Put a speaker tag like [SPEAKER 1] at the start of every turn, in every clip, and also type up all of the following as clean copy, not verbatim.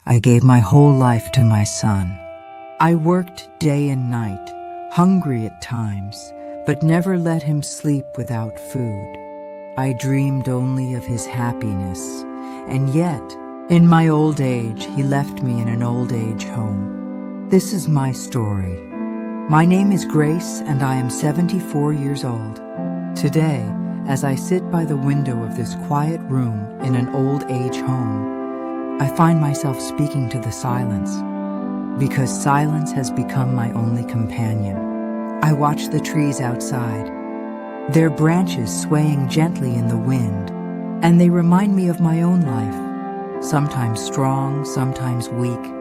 [SPEAKER 1] I gave my whole life to my son. I worked day and night, hungry at times, but never let him sleep without food. I dreamed only of his happiness, and yet, in my old age, he left me in an old age home. This is my story. My name is Grace, and I am 74 years old. Today, as I sit by the window of this quiet room in an old age home, I find myself speaking to the silence, because silence has become my only companion. I watch the trees outside, their branches swaying gently in the wind, and they remind me of my own life, sometimes strong, sometimes weak,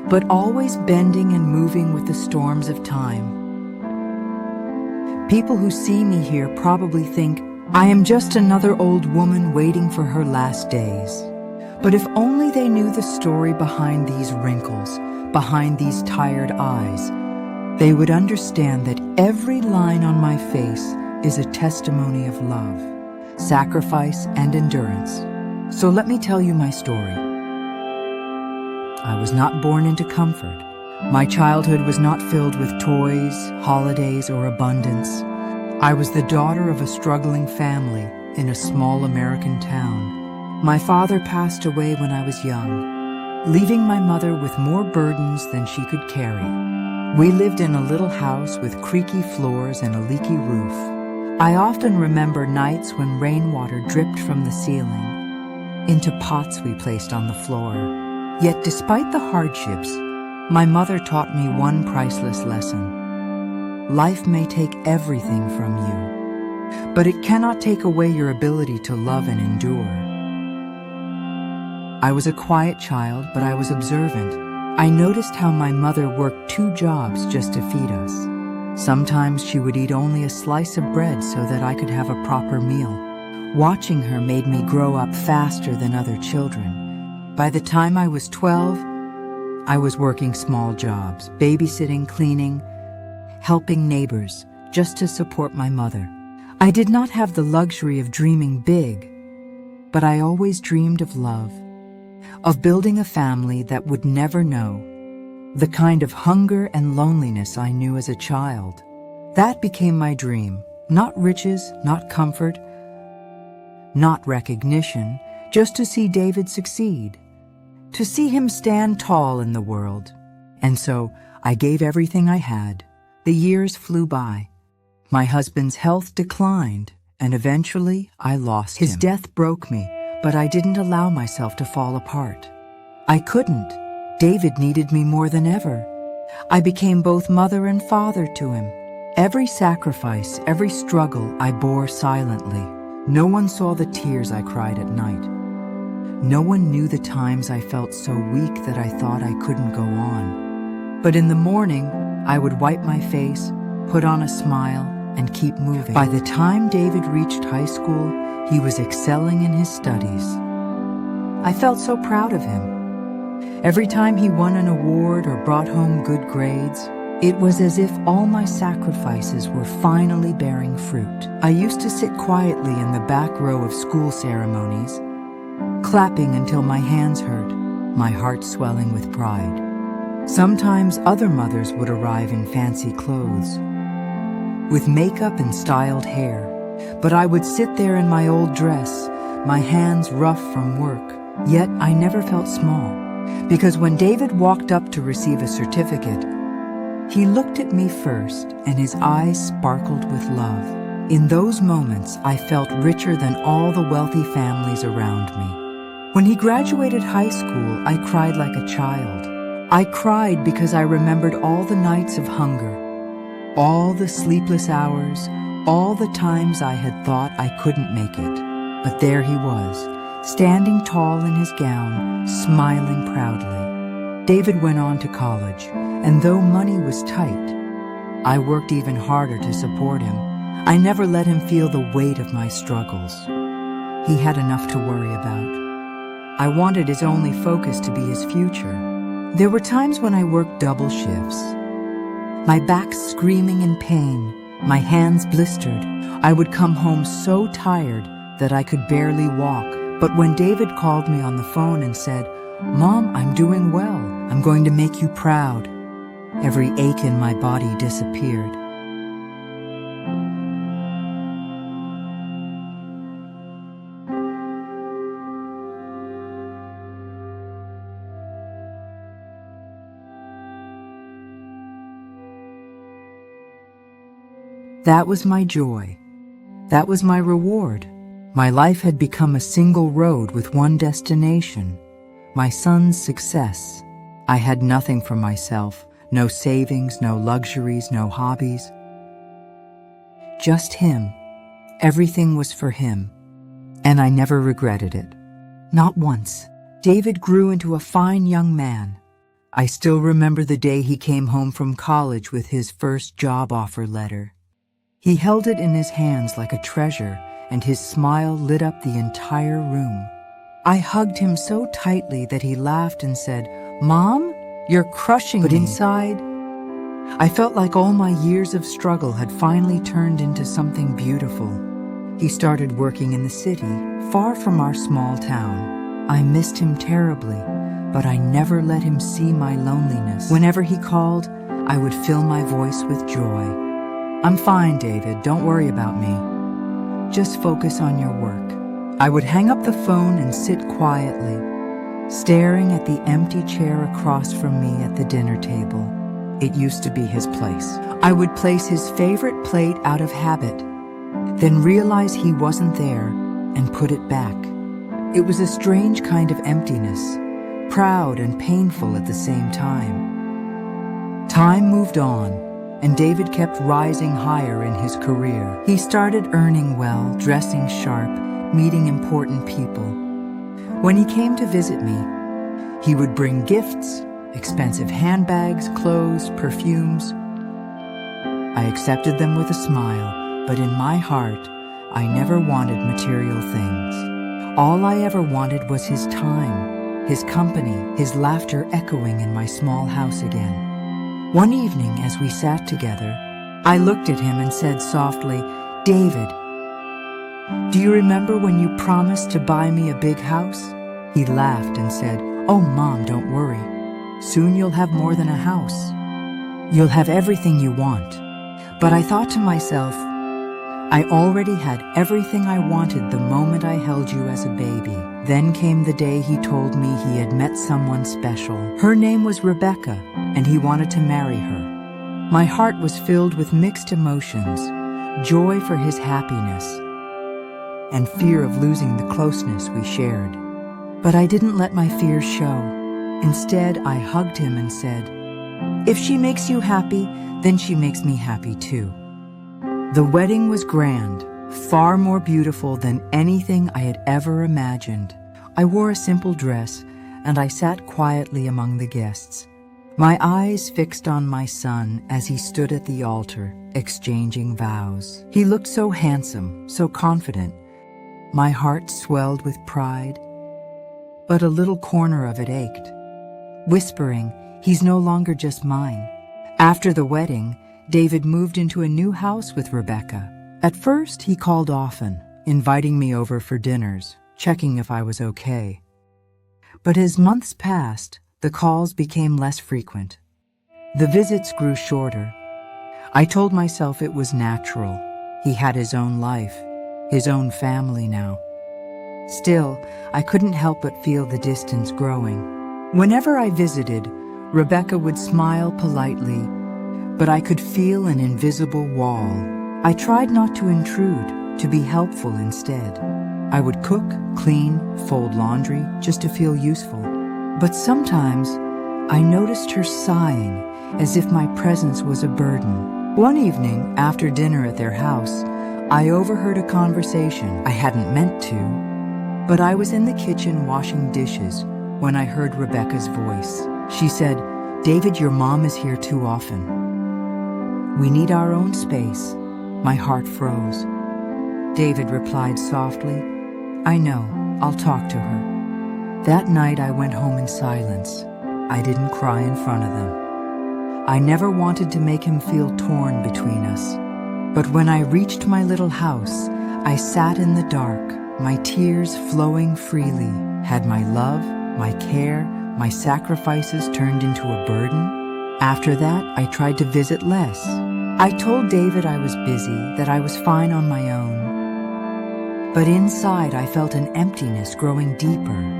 [SPEAKER 1] but always bending and moving with the storms of time. People who see me here probably think I am just another old woman waiting for her last days. But if only they knew the story behind these wrinkles, behind these tired eyes, they would understand that every line on my face is a testimony of love, sacrifice, and endurance. So let me tell you my story. I was not born into comfort. My childhood was not filled with toys, holidays, or abundance. I was the daughter of a struggling family in a small American town. My father passed away when I was young, leaving my mother with more burdens than she could carry. We lived in a little house with creaky floors and a leaky roof. I often remember nights when rainwater dripped from the ceiling into pots we placed on the floor. Yet despite the hardships, my mother taught me one priceless lesson. Life may take everything from you, but it cannot take away your ability to love and endure. I was a quiet child, but I was observant. I noticed how my mother worked 2 jobs just to feed us. Sometimes she would eat only a slice of bread so that I could have a proper meal. Watching her made me grow up faster than other children. By the time I was 12, I was working small jobs, babysitting, cleaning, helping neighbors, just to support my mother. I did not have the luxury of dreaming big, but I always dreamed of love, of building a family that would never know the kind of hunger and loneliness I knew as a child. That became my dream. Not riches, not comfort, not recognition, just to see David succeed, to see him stand tall in the world. And so I gave everything I had. The years flew by. My husband's health declined, and eventually I lost him. His death broke me, but I didn't allow myself to fall apart. I couldn't. David needed me more than ever. I became both mother and father to him. Every sacrifice, every struggle I bore silently. No one saw the tears I cried at night. No one knew the times I felt so weak that I thought I couldn't go on. But in the morning, I would wipe my face, put on a smile, and keep moving. By the time David reached high school, he was excelling in his studies. I felt so proud of him. Every time he won an award or brought home good grades, it was as if all my sacrifices were finally bearing fruit. I used to sit quietly in the back row of school ceremonies, clapping until my hands hurt, my heart swelling with pride. Sometimes other mothers would arrive in fancy clothes, with makeup and styled hair, but I would sit there in my old dress, my hands rough from work. Yet I never felt small, because when David walked up to receive a certificate, he looked at me first, and his eyes sparkled with love. In those moments, I felt richer than all the wealthy families around me. When he graduated high school, I cried like a child. I cried because I remembered all the nights of hunger, all the sleepless hours, all the times I had thought I couldn't make it. But there he was, standing tall in his gown, smiling proudly. David went on to college, and though money was tight, I worked even harder to support him. I never let him feel the weight of my struggles. He had enough to worry about. I wanted his only focus to be his future. There were times when I worked double shifts, my back screaming in pain, my hands blistered. I would come home so tired that I could barely walk. But when David called me on the phone and said, "Mom, I'm doing well. I'm going to make you proud." Every ache in my body disappeared. That was my joy. That was my reward. My life had become a single road with one destination, my son's success. I had nothing for myself, no savings, no luxuries, no hobbies. Just him. Everything was for him. And I never regretted it. Not once. David grew into a fine young man. I still remember the day he came home from college with his first job offer letter. He held it in his hands like a treasure, and his smile lit up the entire room. I hugged him so tightly that he laughed and said, "Mom, you're crushing me." But inside, I felt like all my years of struggle had finally turned into something beautiful. He started working in the city, far from our small town. I missed him terribly, but I never let him see my loneliness. Whenever he called, I would fill my voice with joy. "I'm fine, David. Don't worry about me. Just focus on your work." I would hang up the phone and sit quietly, staring at the empty chair across from me at the dinner table. It used to be his place. I would place his favorite plate out of habit, then realize he wasn't there and put it back. It was a strange kind of emptiness, proud and painful at the same time. Time moved on, and David kept rising higher in his career. He started earning well, dressing sharp, meeting important people. When he came to visit me, he would bring gifts, expensive handbags, clothes, perfumes. I accepted them with a smile, but in my heart, I never wanted material things. All I ever wanted was his time, his company, his laughter echoing in my small house again. One evening, as we sat together, I looked at him and said softly, "David, do you remember when you promised to buy me a big house?" He laughed and said, "Oh, Mom, don't worry. Soon you'll have more than a house. You'll have everything you want." But I thought to myself, I already had everything I wanted the moment I held you as a baby. Then came the day he told me he had met someone special. Her name was Rebecca, and he wanted to marry her. My heart was filled with mixed emotions, joy for his happiness, and fear of losing the closeness we shared. But I didn't let my fears show. Instead, I hugged him and said, "If she makes you happy, then she makes me happy too." The wedding was grand, far more beautiful than anything I had ever imagined. I wore a simple dress, and I sat quietly among the guests, my eyes fixed on my son as he stood at the altar, exchanging vows. He looked so handsome, so confident. My heart swelled with pride, but a little corner of it ached, whispering, "He's no longer just mine." After the wedding, David moved into a new house with Rebecca. At first, he called often, inviting me over for dinners, checking if I was okay. But as months passed, the calls became less frequent. The visits grew shorter. I told myself it was natural. He had his own life, his own family now. Still, I couldn't help but feel the distance growing. Whenever I visited, Rebecca would smile politely, but I could feel an invisible wall. I tried not to intrude, to be helpful instead. I would cook, clean, fold laundry, just to feel useful. But sometimes, I noticed her sighing, as if my presence was a burden. One evening, after dinner at their house, I overheard a conversation I hadn't meant to, but I was in the kitchen washing dishes when I heard Rebecca's voice. She said, "David, your mom is here too often. We need our own space." My heart froze. David replied softly, "I know, I'll talk to her." That night I went home in silence. I didn't cry in front of them. I never wanted to make him feel torn between us. But when I reached my little house, I sat in the dark, my tears flowing freely. Had my love, my care, my sacrifices turned into a burden? After that, I tried to visit less. I told David I was busy, that I was fine on my own. But inside, I felt an emptiness growing deeper.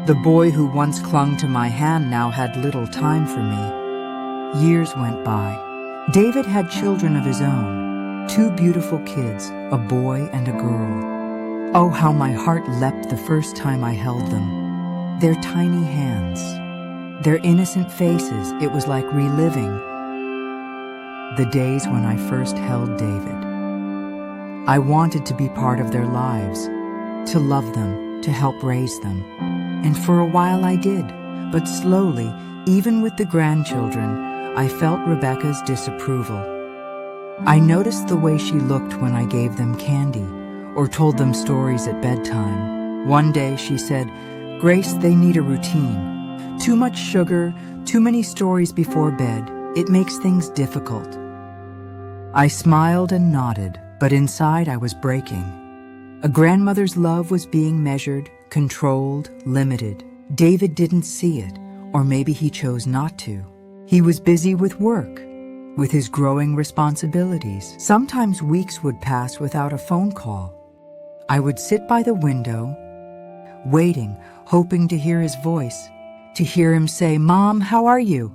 [SPEAKER 1] The boy who once clung to my hand now had little time for me. Years went by. David had children of his own, 2 beautiful kids, a boy and a girl. Oh, how my heart leapt the first time I held them. Their tiny hands, their innocent faces, it was like reliving the days when I first held David. I wanted to be part of their lives, to love them, to help raise them. And for a while I did, but slowly, even with the grandchildren, I felt Rebecca's disapproval. I noticed the way she looked when I gave them candy or told them stories at bedtime. One day she said, "Grace, they need a routine. Too much sugar, too many stories before bed. It makes things difficult." I smiled and nodded, but inside I was breaking. A grandmother's love was being measured, controlled, limited. David didn't see it, or maybe he chose not to. He was busy with work, with his growing responsibilities. Sometimes weeks would pass without a phone call. I would sit by the window, waiting, hoping to hear his voice, to hear him say, "Mom, how are you?"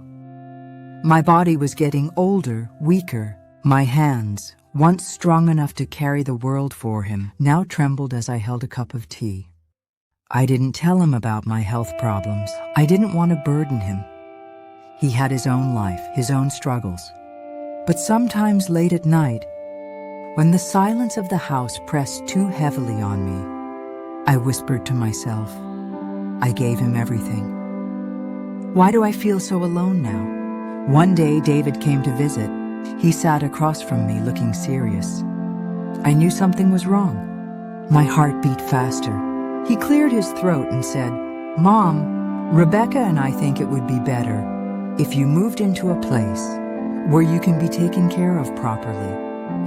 [SPEAKER 1] My body was getting older, weaker. My hands, once strong enough to carry the world for him, now trembled as I held a cup of tea. I didn't tell him about my health problems. I didn't want to burden him. He had his own life, his own struggles. But sometimes late at night, when the silence of the house pressed too heavily on me, I whispered to myself, I gave him everything. Why do I feel so alone now? One day David came to visit. He sat across from me looking serious. I knew something was wrong. My heart beat faster. He cleared his throat and said, "Mom, Rebecca and I think it would be better if you moved into a place where you can be taken care of properly.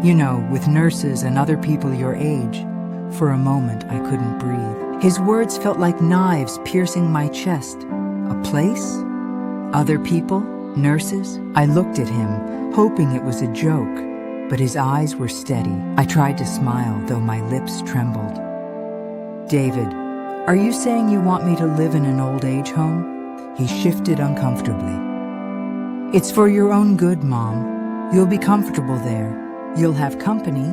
[SPEAKER 1] You know, with nurses and other people your age." For a moment, I couldn't breathe. His words felt like knives piercing my chest. A place? Other people? Nurses? I looked at him, hoping it was a joke, but his eyes were steady. I tried to smile, though my lips trembled. "David, are you saying you want me to live in an old age home?" He shifted uncomfortably. "It's for your own good, Mom. You'll be comfortable there. You'll have company.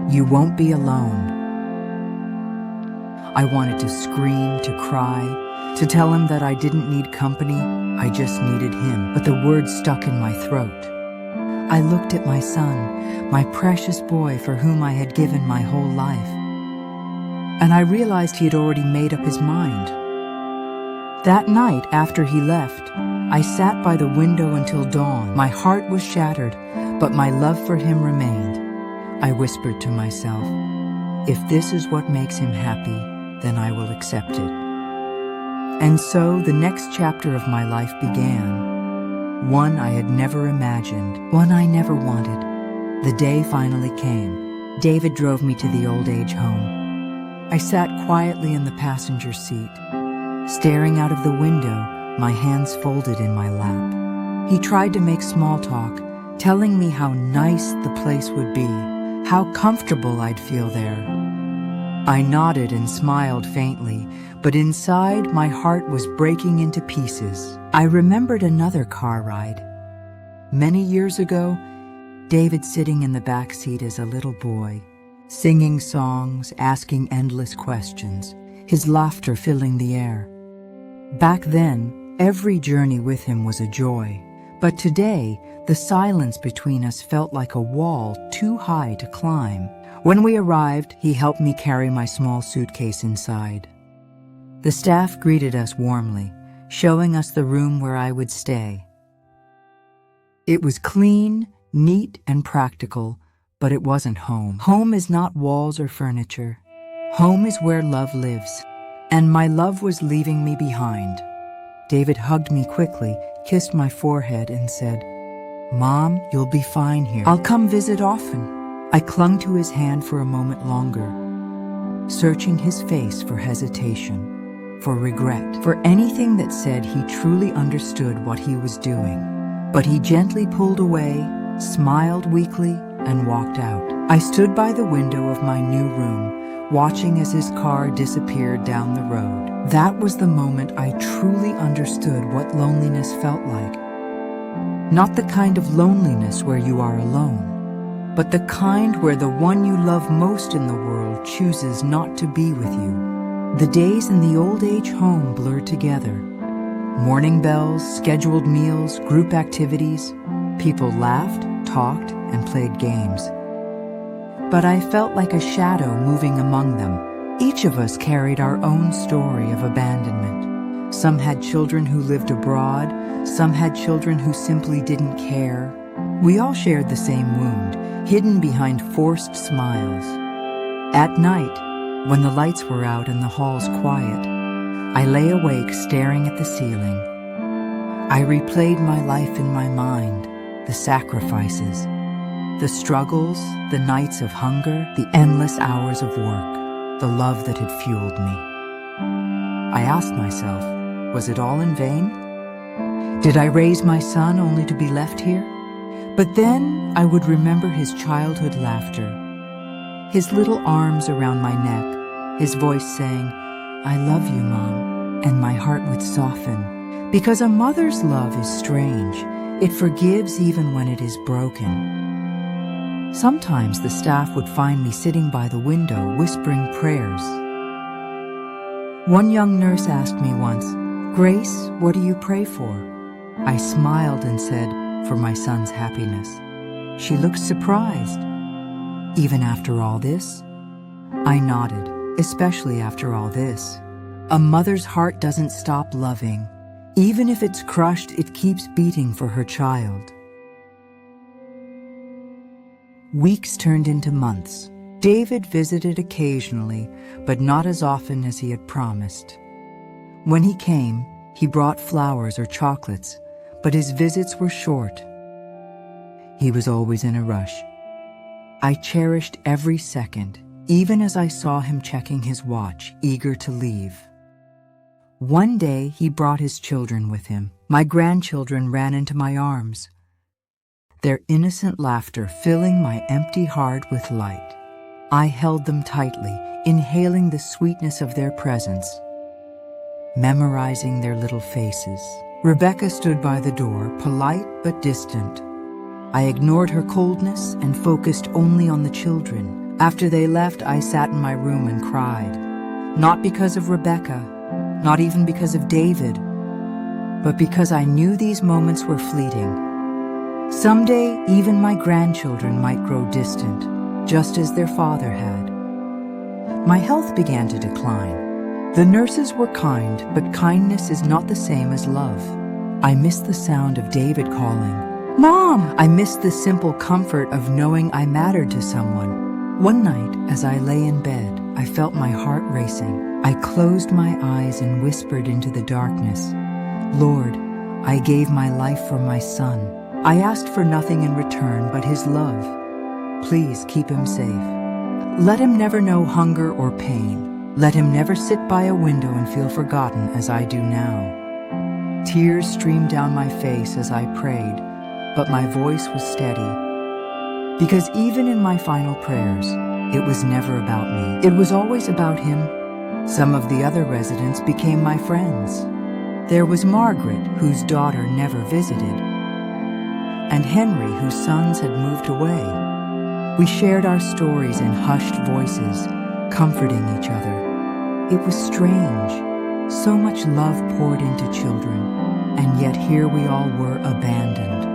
[SPEAKER 1] You won't be alone." I wanted to scream, to cry, to tell him that I didn't need company, I just needed him, but the words stuck in my throat. I looked at my son, my precious boy for whom I had given my whole life, and I realized he had already made up his mind. That night, after he left, I sat by the window until dawn. My heart was shattered, but my love for him remained. I whispered to myself, if this is what makes him happy, then I will accept it. And so the next chapter of my life began, one I had never imagined, one I never wanted. The day finally came. David drove me to the old age home. I sat quietly in the passenger seat, staring out of the window, my hands folded in my lap. He tried to make small talk, telling me how nice the place would be, how comfortable I'd feel there. I nodded and smiled faintly, but inside my heart was breaking into pieces. I remembered another car ride. Many years ago, David sitting in the back seat as a little boy, singing songs, asking endless questions, his laughter filling the air. Back then, every journey with him was a joy. But today, the silence between us felt like a wall too high to climb. When we arrived, he helped me carry my small suitcase inside. The staff greeted us warmly, showing us the room where I would stay. It was clean, neat, and practical, but it wasn't home. Home is not walls or furniture. Home is where love lives, and my love was leaving me behind. David hugged me quickly, kissed my forehead, and said, "Mom, you'll be fine here. I'll come visit often." I clung to his hand for a moment longer, searching his face for hesitation. for regret, for anything that said he truly understood what he was doing. But he gently pulled away, smiled weakly, and walked out. I stood by the window of my new room, watching as his car disappeared down the road. That was the moment I truly understood what loneliness felt like. Not the kind of loneliness where you are alone, but the kind where the one you love most in the world chooses not to be with you. The days in the old age home blurred together. Morning bells, scheduled meals, group activities. People laughed, talked, and played games. But I felt like a shadow moving among them. Each of us carried our own story of abandonment. Some had children who lived abroad, some had children who simply didn't care. We all shared the same wound, hidden behind forced smiles. At night, when the lights were out and the halls quiet, I lay awake staring at the ceiling. I replayed my life in my mind, the sacrifices, the struggles, the nights of hunger, the endless hours of work, the love that had fueled me. I asked myself, was it all in vain? Did I raise my son only to be left here? But then I would remember his childhood laughter, his little arms around my neck, his voice saying, "I love you, Mom," and my heart would soften. Because a mother's love is strange. It forgives even when it is broken. Sometimes the staff would find me sitting by the window whispering prayers. One young nurse asked me once, "Grace, what do you pray for?" I smiled and said, "For my son's happiness." She looked surprised. "Even after all this?" I nodded, especially after all this. A mother's heart doesn't stop loving. Even if it's crushed, it keeps beating for her child. Weeks turned into months. David visited occasionally, but not as often as he had promised. When he came, he brought flowers or chocolates, but his visits were short. He was always in a rush. I cherished every second, even as I saw him checking his watch, eager to leave. One day, he brought his children with him. My grandchildren ran into my arms, their innocent laughter filling my empty heart with light. I held them tightly, inhaling the sweetness of their presence, memorizing their little faces. Rebecca stood by the door, polite but distant. I ignored her coldness and focused only on the children. After they left, I sat in my room and cried. Not because of Rebecca, not even because of David, but because I knew these moments were fleeting. Someday, even my grandchildren might grow distant, just as their father had. My health began to decline. The nurses were kind, but kindness is not the same as love. I missed the sound of David calling, "Mom!" I missed the simple comfort of knowing I mattered to someone. One night, as I lay in bed, I felt my heart racing. I closed my eyes and whispered into the darkness, "Lord, I gave my life for my son. I asked for nothing in return but his love. Please keep him safe. Let him never know hunger or pain. Let him never sit by a window and feel forgotten as I do now." Tears streamed down my face as I prayed, but my voice was steady. Because even in my final prayers, it was never about me. It was always about him. Some of the other residents became my friends. There was Margaret, whose daughter never visited, and Henry, whose sons had moved away. We shared our stories in hushed voices, comforting each other. It was strange. So much love poured into children, and yet here we all were abandoned.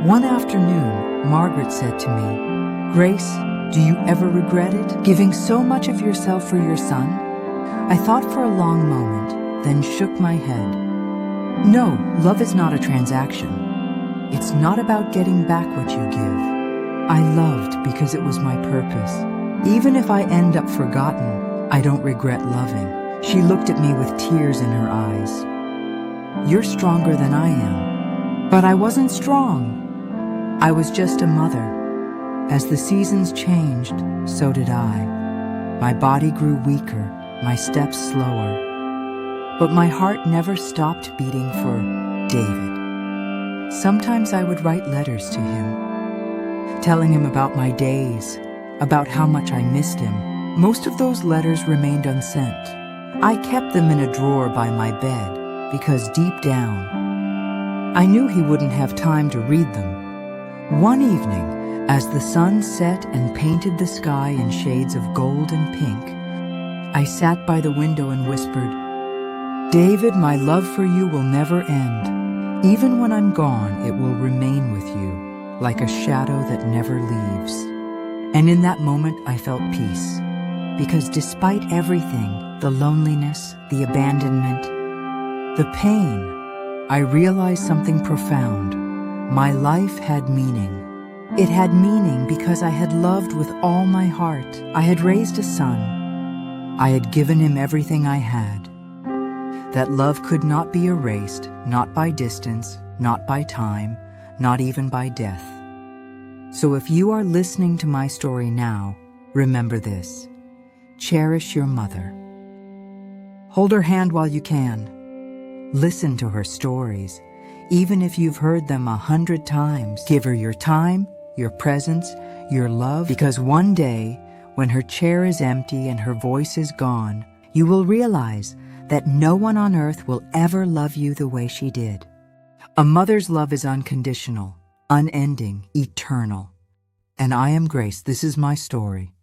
[SPEAKER 1] One afternoon, Margaret said to me, "Grace, do you ever regret it, giving so much of yourself for your son?" I thought for a long moment, then shook my head. No, love is not a transaction. It's not about getting back what you give. I loved because it was my purpose. Even if I end up forgotten, I don't regret loving. She looked at me with tears in her eyes. "You're stronger than I am." But I wasn't strong. I was just a mother. As the seasons changed, so did I. My body grew weaker, my steps slower. But my heart never stopped beating for David. Sometimes I would write letters to him, telling him about my days, about how much I missed him. Most of those letters remained unsent. I kept them in a drawer by my bed because deep down, I knew he wouldn't have time to read them. One evening, as the sun set and painted the sky in shades of gold and pink, I sat by the window and whispered, "David, my love for you will never end. Even when I'm gone, it will remain with you, like a shadow that never leaves." And in that moment, I felt peace. Because despite everything, the loneliness, the abandonment, the pain, I realized something profound. My life had meaning. It had meaning because I had loved with all my heart. I had raised a son. I had given him everything I had. That love could not be erased, not by distance, not by time, not even by death. So if you are listening to my story now, remember this. Cherish your mother. Hold her hand while you can. Listen to her stories. Even if you've heard them 100 times, give her your time, your presence, your love, because one day, when her chair is empty and her voice is gone, you will realize that no one on earth will ever love you the way she did. A mother's love is unconditional, unending, eternal. And I am Grace. This is my story.